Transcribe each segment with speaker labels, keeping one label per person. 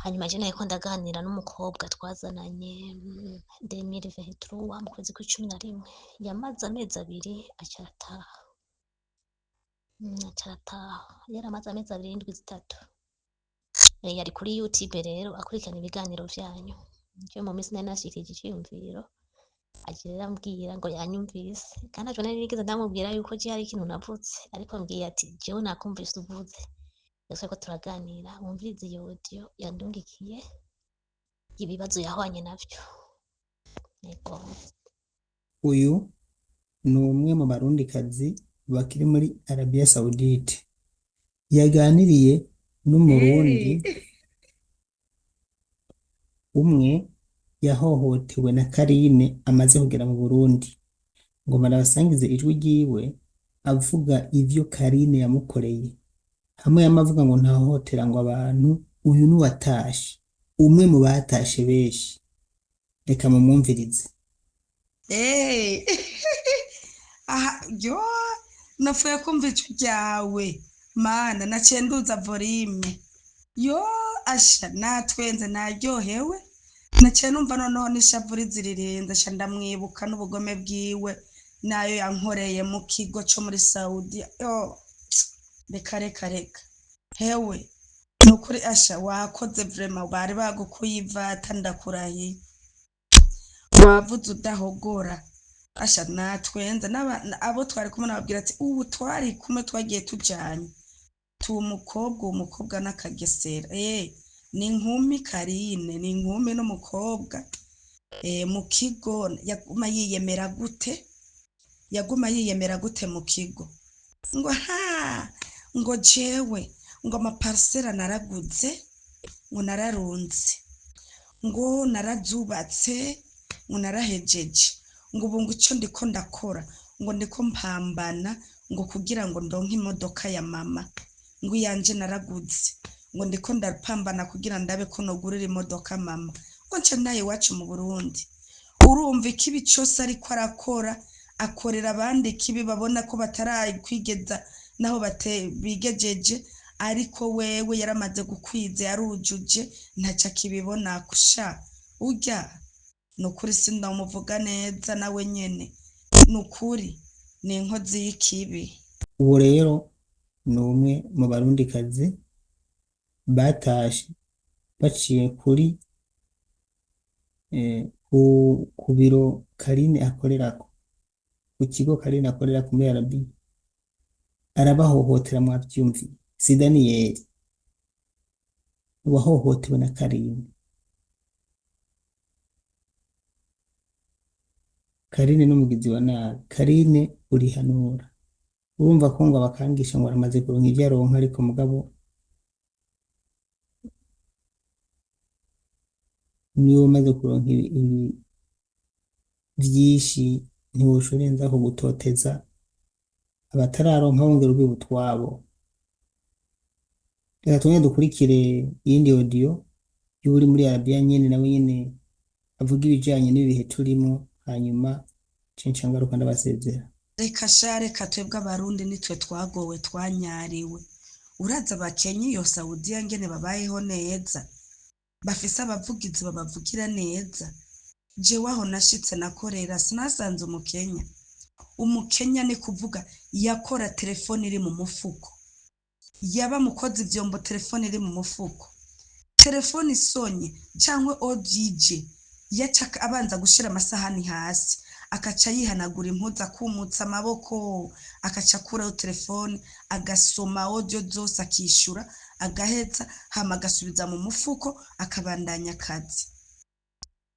Speaker 1: hanyuma je nariko ndaganira n'umukobwa twazananye 2023 mu kwezi kwa 11 yamaze amezi abiri aca arataha. Yari amaze amezi abiri n'indwi zitatu. Yari kuri YouTube rero akurikirana ibiganiro vyanyu. Je mu minsi nari nashikirije iciyumviro aca rero ambwira ngo yanyumvise kandi ntaco nari nigeze ndamubwira yuko je hari ikintu navuze ariko ambwiye ati jewe nakumvise uvuze. Rero twariko turaganira wumvirize iyo audio yandungikiye ibibazo yahwanye navyo. Yego.
Speaker 2: Uyu ni umwe mu barundikazi bakiri muri Arabia Saudite yaganiriye n'umurundi umwe yahohotewe na Karine amaze kugera mu Burundi ngo barabasangize ijwi ryiwe avuga ivyo Karine yamukoreye hamwe yamavuga ngo ntahohotera ngo abantu uyu ni watashe umwe mu batashe benshi reka mumwumvirize.
Speaker 3: aha yo nafuye kumva ijwi ryawe mana naciye nduza volume yo asha natwenze naryohewe naciye numva noneho n'ishavu rizirirenze sha ndamwibuka n'ubugome bwiwe nayo yankoreye mu kigo cyo muri Saudi yo reka hewe nukuri asha wakoze vraiment bari bagukuyivata ndakurahiye wavuze udahogora asha natwenze abo twari kumwe nababwira ati ubu twari kumwe twagiye tujanye umukobwa n'akagesera ni inkumi Karine ni inkumi n'umukobwa mu kigo yaguma yiyemera gute mu kigo ngo ngo jewe ngo amaparcela naraguze ngo nararunze ngo narazubatse ngo narahejeje ngo ubu ngo ico ndiko ndakora ngo ndiko mpambana ngo kugira ngo ndonke imodoka ya mama ngo yanje naraguze ngo ndiko ndapambana kugira ndabe ko nogurira imodoka mama ngo nce naye wacu mu Burundi urumva ikibi cyose ariko arakora akorera abandi kibi babona ko batarakwigeza naho bigejeje ariko wewe yaramaze gukwiza yarujuje ntaca kibibona kusha urya nukuri sindamuvuga neza nawe nyene nukuri ni inkozi y'ikibi.
Speaker 2: Ubu rero ni umwe mu barundikazi batashe baciye kuri ku biro Karine akorerako ku kigo Karine akorerako muri Arabia arabahohotera mwavyumviye si Daniyeli wahohotewe na Karine n'umugizi wa nabi. Karine urihanura urumva ko ngo abakangisha ngo aramaze kuronka ivyo aronka ariko mugabo niwe umaze kuronka vyinshi ntiwoshorenza ko gutoteza abatararonka wongera ubiba utwabo. Reka tumwe dukurikire iyindi audio y'uri muri Arabia nyene nawe nyene avuga ibijanye n'ibihe turimo hanyuma cenca ngaruka ndabasezera.
Speaker 3: Reka twebwe abarundi nitwe twagowe twanyariwe uraza abakenyi iyo Saudiya ngene babayeho neza bafise abavugizi babavugira neza jewe aho nashitse nakorera sinasanze umukenya ni kuvuga yakora telefone iri mu mufuko yaba mukozi vyombo telefone iri mu mufuko telefone isonye cyangwa OGG yaca abanza gushira amasahani hasi akaca yihanagura impuzu akumutsa amaboko akaca kuraho telefone agasoma audio zose akishura agaheza hama agasubiza mu mufuko akabandanya akazi.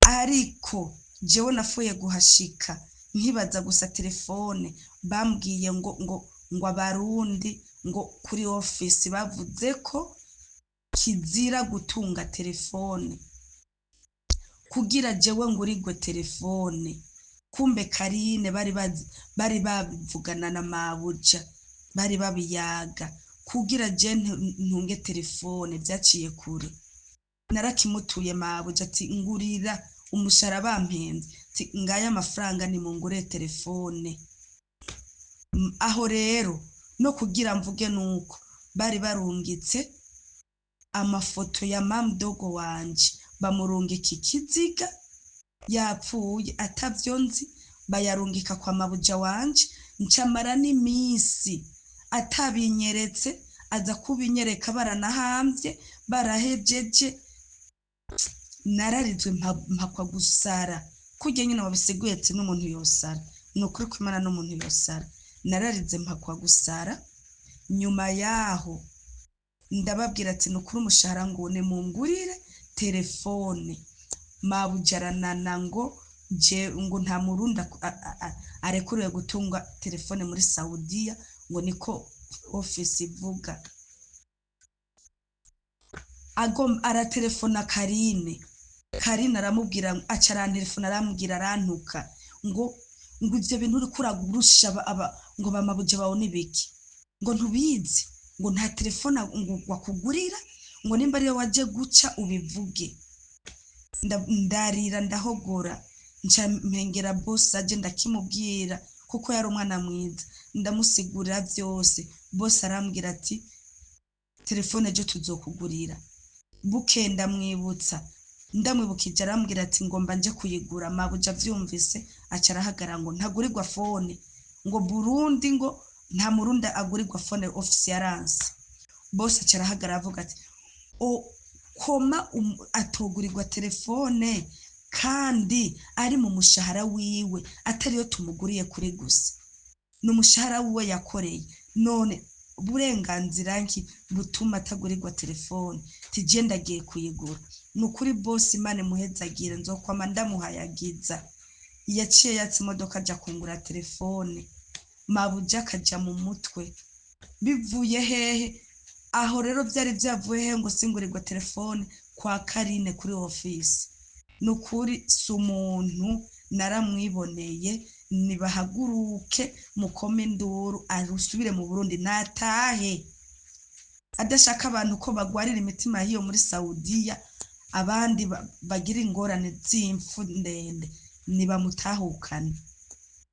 Speaker 3: Ariko jewe nafuye guhashika nkibaza gusa telefone bambwiye ngo abarundi ngo kuri office bavuze ko kizira gutunga telefone kugira jewe ngurigwe telefone kumbe Karine bari bavugana na mabuja bari babiyaga kugira je ntunge telefone vyaciye kure narakimutuye mabuja ati ngurira umushara bampenze ati ngaya amafaranga ni mungure telefone. Aho rero no kugira mvuge nuko bari barungitse amafoto ya mamudogo wanje bamurungika ikiziga yapfuye atavyo nzi, bayarungika kwa mabuja wanje, ncamara n'iminsi atabinyeretse, aza kubinyereka baranahambye barahejeje. Nararizwe mpakwa gusara, kurya nyine wabisiguye ati n'umuntu yosara, ni ukuri kw'Imana n'umuntu yosara. Nararize mpakwa gusara. Nyuma yaho ndababwira ati nukuri umushahara ngo nimungurire telefone. Mabuja aranana ngo nta murundi arekuriwe gutunga telefone muri Saudiya, ngo niko ofisi ivuga. Aratelefona Karine aramubwira, aca arantelefona arambwira, arantuka ngo ivyo bintu uriko uragurusha ngo bamabuja bawe nibiki, ngo ntubizi, ngo nta telefone ngo wakugurira, ngo nimba ariyo waje guca ubivuge. Ndarira ndahogora, nca mpengera boss aje ndakimubwira kuko yari umwana mwiza, ndamusigurira vyose. Boss arambwira ati telefone ejo tuzokugurira. Buke ndamwibukije arambwira ati ngomba nje kuyigura. Mabuja vyumvise aca arahagara ngo ntagurirwa fone, ngo Burundi ngo nta murundi agurirwa fone, ofisi yaranse. Boss aca arahagara avuga ati koma atogurirwa telefone kandi ari mu mushahara wiwe, atariyo tumuguriye kuri gusa, n'umushahara wiwe yakoreye. None burenganzira nki butuma atagurirwa telefone? Tije ndagiye kuyigura. Nukuri boss Imana muhezagire, nzokwama ndamuhayagiza. Yaciye yatse imodoka aja kungura telefone, mabuja akaja mu mutwe. Bivuye hehe? Aho rero byari byavuye hehe ngo singurirwa telefone? Kwa Karine kuri ofisi. Nukuri si umuntu, naramwiboneye. Nibahaguruke mukome induru, arusubire mu Burundi, natahe. Adashaka abantu ko bagwarira imitima hiyo muri Saudiya, abandi bagira ingorane z'imfu ndende.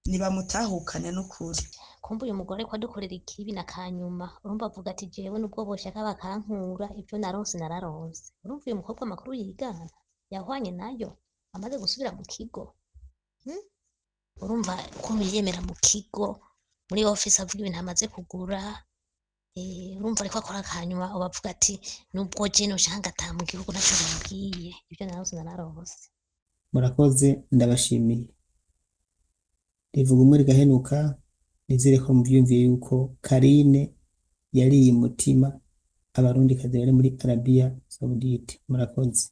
Speaker 3: Nibamutahukane n'ukuri.
Speaker 1: Kumva uyu mugore ko adukorera ikibi na kanyuma, urumva avuga ati jewe nubwo boshaka bakankura, ibyo naronse nararonse. Urumva uyu mukobwa amakuru yigana yahwanye nayo amaze gusubira mu kigo. Urumva ukuntu yiyemera mu kigo, muri office avuga ibintu amaze kugura. Urumva ariko akora kanyuma, ubavuga ati nubwo je noshaka ngataha mu gihugu naco bambwiye, ibyo naronse nararonse.
Speaker 2: Murakoze, ndabashimiye. Rivuga umwe rigahenuka. Nizere ko muvyumviye yuko Karine yariye umutima abarundikazi bari muri Arabia Saudite. Murakoze.